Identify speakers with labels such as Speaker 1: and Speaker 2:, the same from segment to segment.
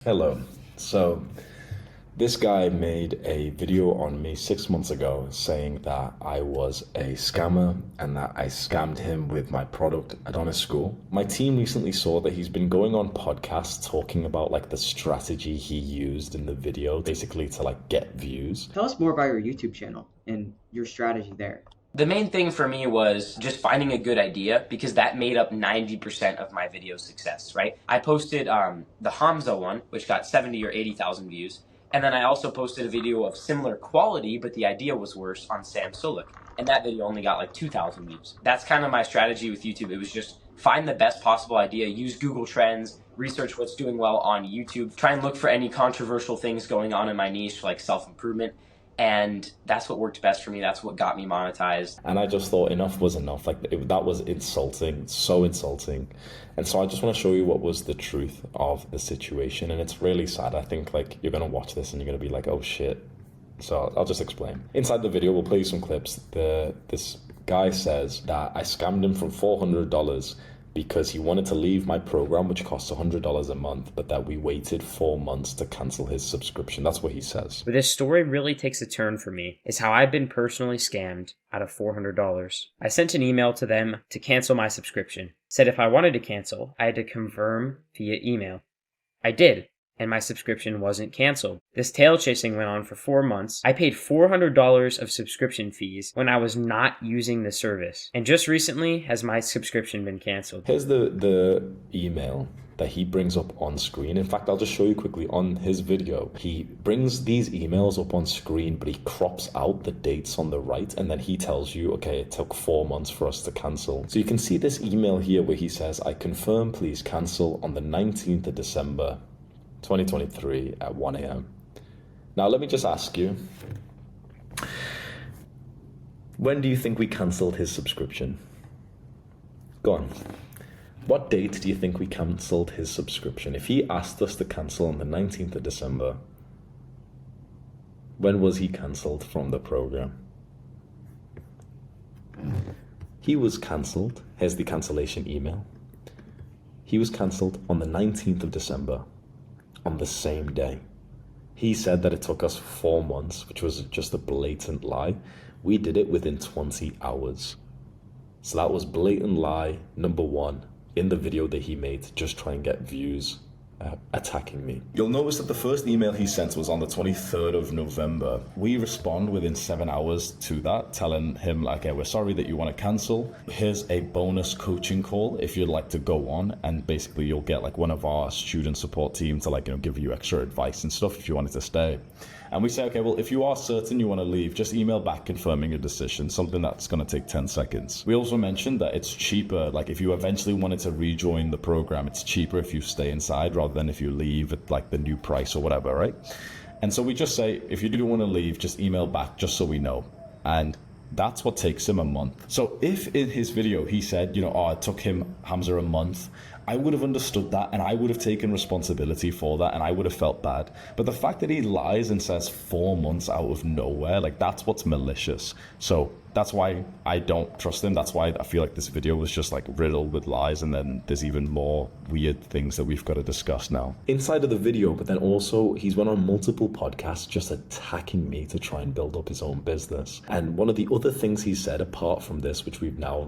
Speaker 1: Hello. So, this guy made a video on me 6 months ago saying that I was a scammer and that I scammed him with my product Adonis School. My team recently saw that he's been going on podcasts talking about like the strategy he used in the video, basically to like get views.
Speaker 2: Tell us more about your YouTube channel and your strategy there.
Speaker 3: The main thing for me was just finding a good idea because that made up 90% of my video success, right? I posted the Hamza one, which got 70 or 80,000 views. And then I also posted a video of similar quality, but the idea was worse on Sam Sulek. And that video only got like 2,000 views. That's kind of my strategy with YouTube. It was just find the best possible idea, use Google Trends, research what's doing well on YouTube, try and look for any controversial things going on in my niche, like self-improvement. And that's what worked best for me. That's what got me monetized.
Speaker 1: And I just thought enough was enough. That was insulting, so insulting. And so I just want to show you what was the truth of the situation. And it's really sad. I think like you're going to watch this and you're going to be like, oh shit. So I'll just explain. Inside the video, we'll play you some clips. This guy says that I scammed him from $400 because he wanted to leave my program, which costs $100 a month, but that we waited 4 months to cancel his subscription. That's what he says.
Speaker 4: Where this story really takes a turn for me is how I've been personally scammed out of $400. I sent an email to them to cancel my subscription. Said if I wanted to cancel, I had to confirm via email. I did, and my subscription wasn't canceled. This tail chasing went on for 4 months. I paid $400 of subscription fees when I was not using the service. And just recently has my subscription been canceled.
Speaker 1: Here's the email that he brings up on screen. In fact, I'll just show you quickly on his video. He brings these emails up on screen, but he crops out the dates on the right, and then he tells you, okay, it took 4 months for us to cancel. So you can see this email here where he says, I confirm, please cancel on the 19th of December, 2023 at 1 a.m. Now, let me just ask you, when do you think we cancelled his subscription? Go on. What date do you think we cancelled his subscription? If he asked us to cancel on the 19th of December, when was he cancelled from the program? He was cancelled. Here's the cancellation email. He was cancelled on the 19th of December. On the same day. He said that it took us 4 months, which was just a blatant lie. We did it within 20 hours. So that was blatant lie number one in the video that he made to just try and get views, attacking me. You'll notice that the first email he sent was on the 23rd of November. We respond within 7 hours to that, telling him like, okay, we're sorry that you want to cancel. Here's a bonus coaching call if you'd like to go on, and basically you'll get like one of our student support team to like, give you extra advice and stuff if you wanted to stay. And we say, okay, well, if you are certain you want to leave, just email back confirming your decision, something that's going to take 10 seconds. We also mentioned that it's cheaper, like if you eventually wanted to rejoin the program, it's cheaper if you stay inside rather than if you leave at like the new price or whatever, right? And so we just say, if you do want to leave, just email back just so we know. And that's what takes him a month. So if in his video he said, oh, it took him, Hamza, a month, I would have understood that and I would have taken responsibility for that and I would have felt bad. But the fact that he lies and says 4 months out of nowhere, like that's what's malicious. So that's why I don't trust him. That's why I feel like this video was just like riddled with lies, and then there's even more weird things that we've got to discuss now. Inside of the video, but then also he's went on multiple podcasts just attacking me to try and build up his own business. And one of the other things he said apart from this, which we've now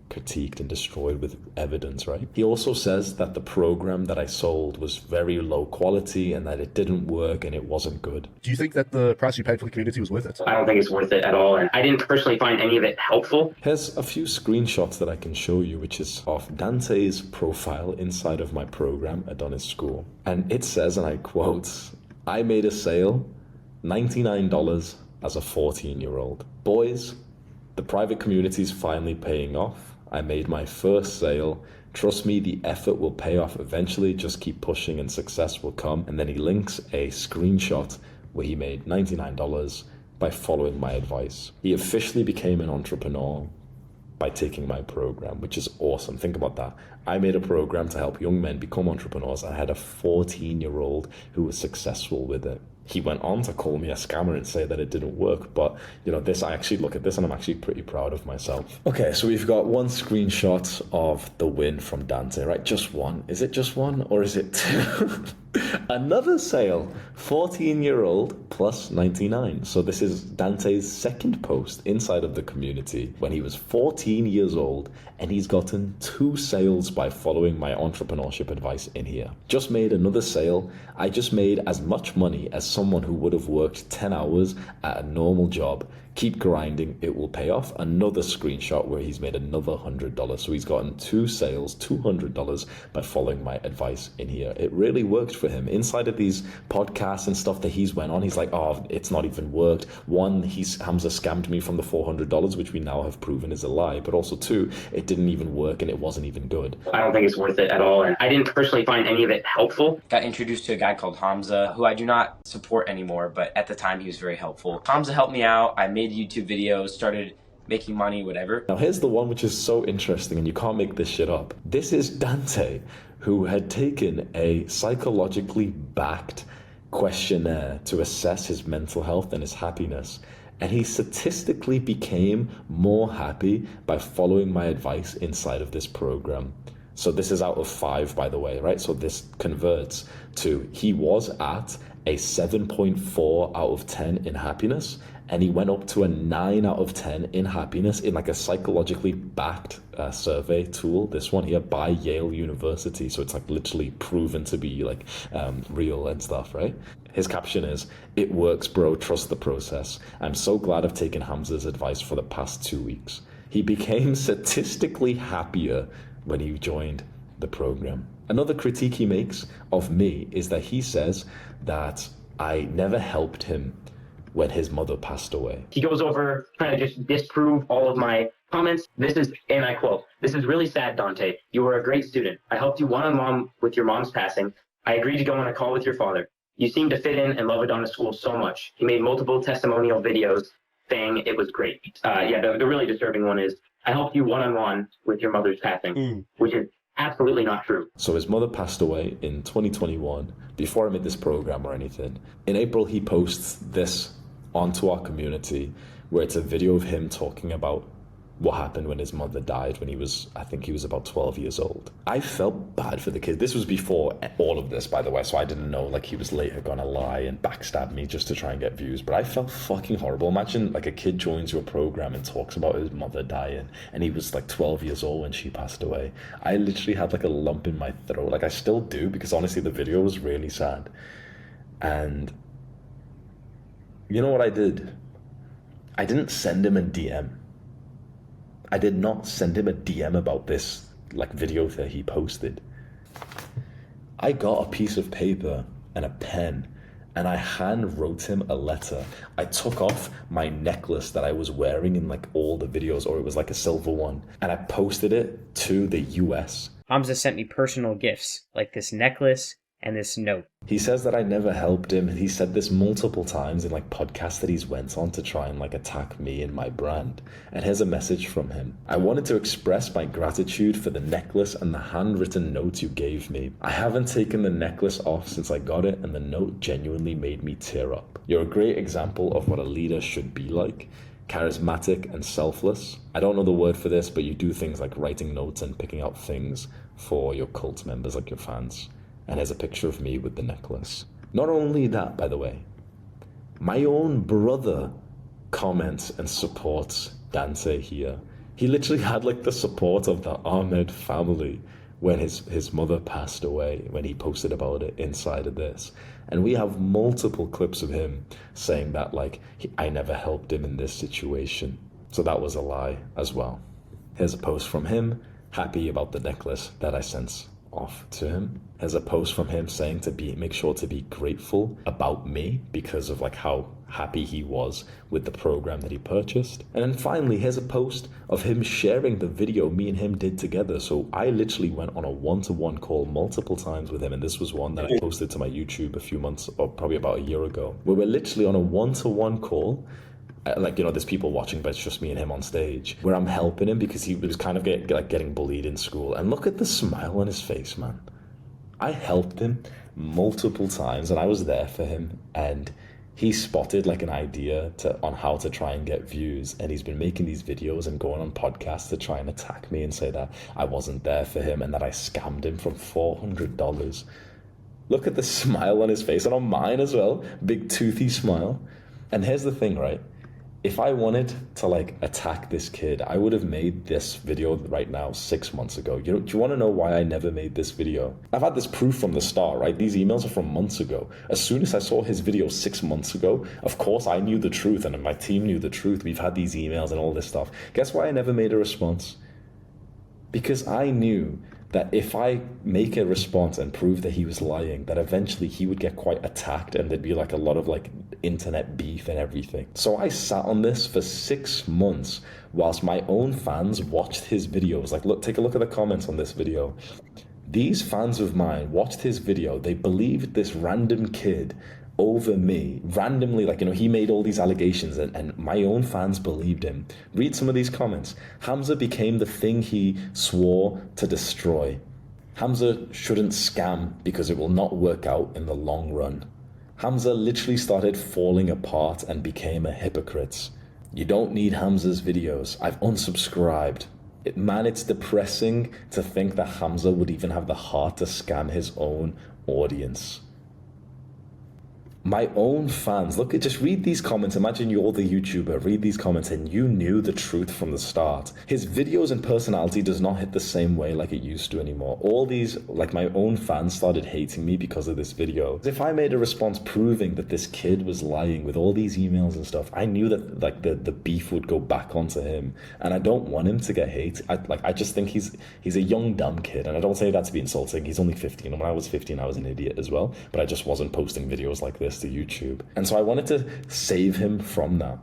Speaker 1: critiqued and destroyed with evidence, right? He also says that the program that I sold was very low quality and that it didn't work and it wasn't good.
Speaker 5: Do you think that the price you paid for the community was worth it?
Speaker 6: I don't think it's worth it at all. And I didn't personally find any of it helpful.
Speaker 1: Here's a few screenshots that I can show you, which is of Dante's profile inside of my program, Adonis School. And it says, and I quote, I made a sale, $99 as a 14-year-old. Boys, the private community is finally paying off. I made my first sale. Trust me, the effort will pay off eventually. Just keep pushing and success will come. And then he links a screenshot where he made $99 by following my advice. He officially became an entrepreneur by taking my program, which is awesome. Think about that. I made a program to help young men become entrepreneurs. I had a 14-year-old who was successful with it. He went on to call me a scammer and say that it didn't work. But, I actually look at this and I'm actually pretty proud of myself. Okay, so we've got one screenshot of the win from Dante, right? Just one. Is it just one or is it two? Another sale, 14-year-old plus 99. So this is Dante's second post inside of the community when he was 14 years old, and he's gotten 2 sales by following my entrepreneurship advice in here. Just made another sale. I just made as much money as someone who would have worked 10 hours at a normal job. Keep grinding, it will pay off. Another screenshot where he's made another $100. So he's gotten 2 sales, $200 by following my advice in here. It really worked for him. Inside of these podcasts and stuff that he's went on, he's like, oh, it's not even worked. One, Hamza scammed me from the $400, which we now have proven is a lie. But also 2, it didn't even work and it wasn't even good.
Speaker 6: I don't think it's worth it at all. And I didn't personally find any of it helpful.
Speaker 3: Got introduced to a guy called Hamza, who I do not support anymore, but at the time he was very helpful. Hamza helped me out. I made YouTube videos, started making money, whatever.
Speaker 1: Now here's the one which is so interesting, and you can't make this shit up. This is Dante, who had taken a psychologically backed questionnaire to assess his mental health and his happiness. And he statistically became more happy by following my advice inside of this program. So this is out of 5, by the way, right? So this converts to, he was at a 7.4 out of 10 in happiness, and he went up to a 9 out of 10 in happiness in like a psychologically backed survey tool. This one here by Yale University. So it's like literally proven to be like real and stuff, right? His caption is, "It works, bro. Trust the process. I'm so glad I've taken Hamza's advice for the past 2 weeks." He became statistically happier when he joined the program. Another critique he makes of me is that he says that I never helped him when his mother passed away.
Speaker 6: He goes over trying to just disprove all of my comments. This is, and I quote, "This is really sad, Dante. You were a great student. I helped you one-on-one with your mom's passing. I agreed to go on a call with your father. You seem to fit in and love Adana School so much. He made multiple testimonial videos saying it was great." The really disturbing one is, "I helped you one-on-one with your mother's passing," which is absolutely not true.
Speaker 1: So his mother passed away in 2021, before I made this program or anything. In April, he posts this onto our community, where it's a video of him talking about what happened when his mother died when I think he was about 12 years old. I felt bad for the kid. This was before all of this, by the way, so I didn't know like he was later gonna lie and backstab me just to try and get views, but I felt fucking horrible. Imagine like a kid joins your program and talks about his mother dying, and he was like 12 years old when she passed away. I literally had like a lump in my throat. Like I still do, because honestly the video was really sad. And you know what I did? I didn't send him a DM. I did not send him a DM about this like video that he posted. I got a piece of paper and a pen, and I hand wrote him a letter. I took off my necklace that I was wearing in like all the videos, or it was like a silver one, and I posted it to the US.
Speaker 4: Hamza sent me personal gifts, like this necklace and this note.
Speaker 1: He says that I never helped him. He said this multiple times in like podcasts that he's went on to try and like attack me and my brand. And here's a message from him. "I wanted to express my gratitude for the necklace and the handwritten note you gave me. I haven't taken the necklace off since I got it, and the note genuinely made me tear up. You're a great example of what a leader should be like. Charismatic and selfless. I don't know the word for this, but you do things like writing notes and picking out things for your cult members, like your fans." And here's a picture of me with the necklace. Not only that, by the way, my own brother comments and supports Dante here. He literally had like the support of the Ahmed family when his mother passed away, when he posted about it inside of this. And we have multiple clips of him saying that like, I never helped him in this situation. So that was a lie as well. Here's a post from him, happy about the necklace that I sent off to him. There's a post from him saying to make sure to be grateful about me because of like how happy he was with the program that he purchased. And then finally, here's a post of him sharing the video me and him did together. So I literally went on a one-to-one call multiple times with him, and this was one that I posted to my YouTube a few months, or probably about a year ago, where we're literally on a one-to-one call. Like, you know, there's people watching, but it's just me and him on stage, where I'm helping him because he was kind of getting bullied in school. And look at the smile on his face, man. I helped him multiple times, and I was there for him, and he spotted like an idea on how to try and get views, and he's been making these videos and going on podcasts to try and attack me and say that I wasn't there for him and that I scammed him from $400. Look at the smile on his face, and on mine as well. Big toothy smile. And here's the thing, right? If I wanted to like attack this kid, I would have made this video right now 6 months ago. Do you want to know why I never made this video? I've had this proof from the start, right? These emails are from months ago. As soon as I saw his video 6 months ago, of course I knew the truth, and my team knew the truth. We've had these emails and all this stuff. Guess why I never made a response? Because I knew that if I make a response and prove that he was lying, that eventually he would get quite attacked and there'd be like a lot of like internet beef and everything. So I sat on this for 6 months whilst my own fans watched his videos. Like, look, take a look at the comments on this video. These fans of mine watched his video. They believed this random kid over me randomly. Like, he made all these allegations and my own fans believed him. Read some of these comments. Hamza became the thing he swore to destroy. Hamza shouldn't scam because it will not work out in the long run. Hamza literally started falling apart and became a hypocrite. You don't need Hamza's videos. I've unsubscribed. Man, it's depressing to think that Hamza would even have the heart to scam his own audience. My own fans, just read these comments. Imagine you're the YouTuber, read these comments and you knew the truth from the start. His videos and personality does not hit the same way like it used to anymore. All these, like my own fans started hating me because of this video. If I made a response proving that this kid was lying with all these emails and stuff, I knew that like the beef would go back onto him. And I don't want him to get hate. I just think he's a young, dumb kid. And I don't say that to be insulting. He's only 15. And when I was 15, I was an idiot as well. But I just wasn't posting videos like this to YouTube. And so I wanted to save him from that.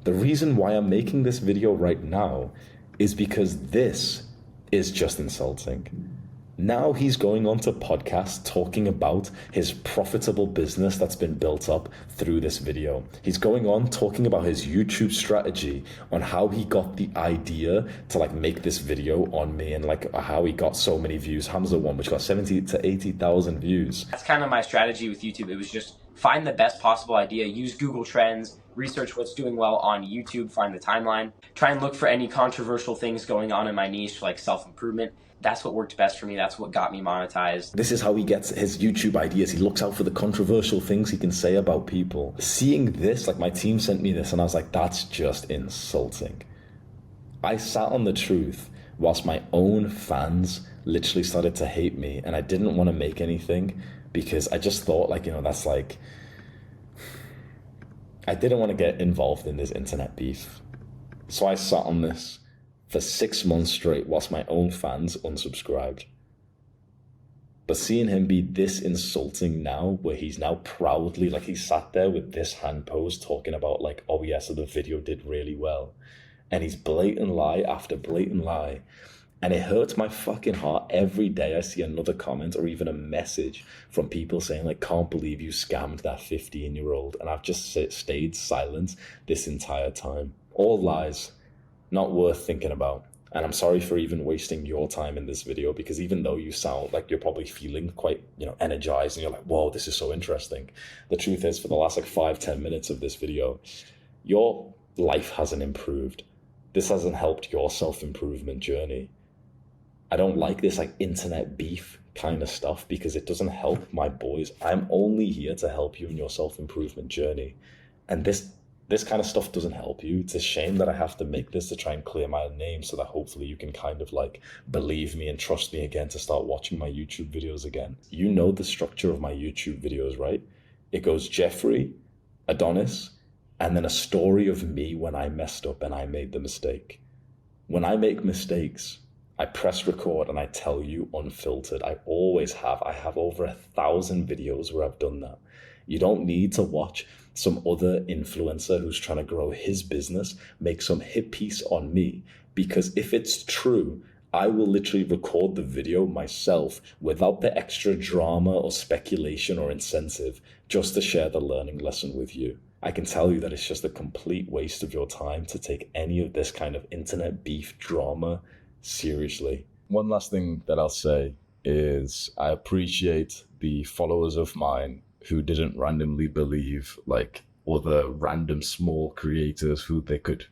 Speaker 1: The reason why I'm making this video right now is because this is just insulting. Now he's going on to podcasts talking about his profitable business that's been built up through this video. He's going on talking about his YouTube strategy on how he got the idea to like make this video on me and like how he got so many views. Hamza one, which got 70 to 80,000 views.
Speaker 3: That's kind of my strategy with YouTube. It was just find the best possible idea, use Google Trends, research what's doing well on YouTube, find the timeline, try and look for any controversial things going on in my niche like self-improvement. That's what worked best for me. That's what got me monetized.
Speaker 1: This is how he gets his YouTube ideas. He looks out for the controversial things he can say about people. Seeing this, like my team sent me this and I was like, that's just insulting. I sat on the truth whilst my own fans literally started to hate me, and I didn't want to make anything because I just thought like, that's like, I didn't want to get involved in this internet beef. So I sat on this for 6 months straight whilst my own fans unsubscribed. But seeing him be this insulting now, where he's now proudly, like he sat there with this hand pose talking about like, oh yeah, so the video did really well. And he's blatant lie after blatant lie. And it hurts my fucking heart every day I see another comment or even a message from people saying like, can't believe you scammed that 15-year-old. And I've just stayed silent this entire time. All lies. Not worth thinking about. And I'm sorry for even wasting your time in this video, because even though you sound like you're probably feeling quite, energized and you're like, whoa, this is so interesting. The truth is, for the last like 5-10 minutes of this video, your life hasn't improved. This hasn't helped your self-improvement journey. I don't like this like internet beef kind of stuff because it doesn't help my boys. I'm only here to help you in your self-improvement journey. And this kind of stuff doesn't help you. It's a shame that I have to make this to try and clear my name so that hopefully you can kind of like believe me and trust me again to start watching my YouTube videos again. You know the structure of my YouTube videos, right? It goes Jeffrey, Adonis, and then a story of me when I messed up and I made the mistake. When I make mistakes, I press record and I tell you unfiltered. I always have. I have over 1,000 videos where I've done that. You don't need to watch some other influencer who's trying to grow his business make some hit piece on me, because if it's true, I will literally record the video myself without the extra drama or speculation or incentive, just to share the learning lesson with you. I can tell you that it's just a complete waste of your time to take any of this kind of internet beef drama seriously.
Speaker 7: One last thing that I'll say is I appreciate the followers of mine who didn't randomly believe like other random small creators who they could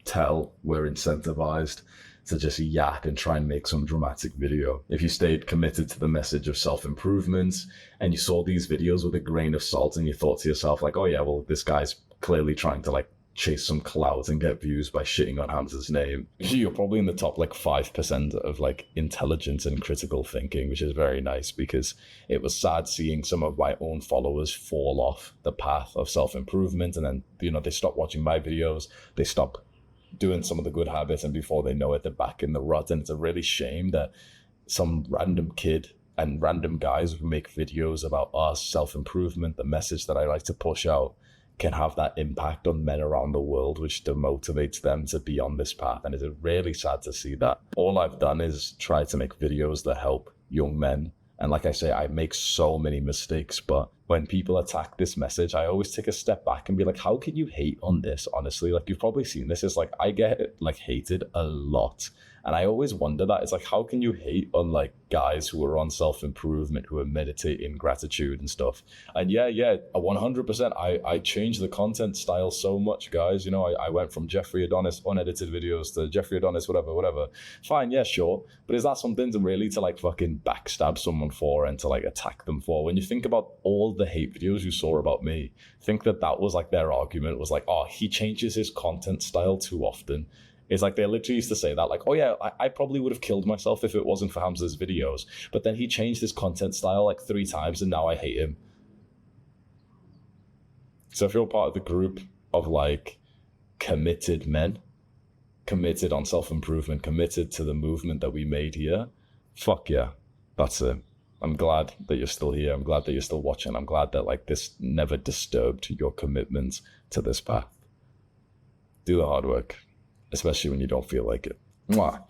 Speaker 7: tell were incentivized to just yak and try and make some dramatic video. If you stayed committed to the message of self-improvement and you saw these videos with a grain of salt and you thought to yourself like, oh yeah, well, this guy's clearly trying to like chase some clout and get views by shitting on Hamza's name, you're probably in the top like 5% of like intelligence and critical thinking, which is very nice, because it was sad seeing some of my own followers fall off the path of self-improvement, and then, you know, they stop watching my videos, they stop doing some of the good habits, and before they know it, they're back in the rut. And it's a really shame that some random kid and random guys who make videos about us, self-improvement, the message that I like to push out, can have that impact on men around the world, which demotivates them to be on this path. And it's really sad to see that. All I've done is try to make videos that help young men. And like I say, I make so many mistakes, but when people attack this message, I always take a step back and be like, how can you hate on this? Honestly, like, you've probably seen this. It's like, I get like hated a lot. And I always wonder that. It's like, how can you hate on like guys who are on self-improvement, who are meditating gratitude and stuff? And yeah, 100%. I changed the content style so much, guys. You know, I went from Jeffrey Adonis unedited videos to Jeffrey Adonis, whatever. Fine, yeah, sure. But is that something to really to like fucking backstab someone for and to like attack them for? When you think about all the hate videos you saw about me, think that was like their argument, was like, oh, he changes his content style too often. It's like they literally used to say that, like, oh yeah, I probably would have killed myself if it wasn't for Hamza's videos, but then he changed his content style like 3 times and now I hate him. So if you're part of the group of like committed men, committed on self-improvement, committed to the movement that we made here, fuck yeah, that's it. I'm glad that you're still here. I'm glad that you're still watching. I'm glad that like this never disturbed your commitment to this path. Do the hard work, especially when you don't feel like it. Mwah.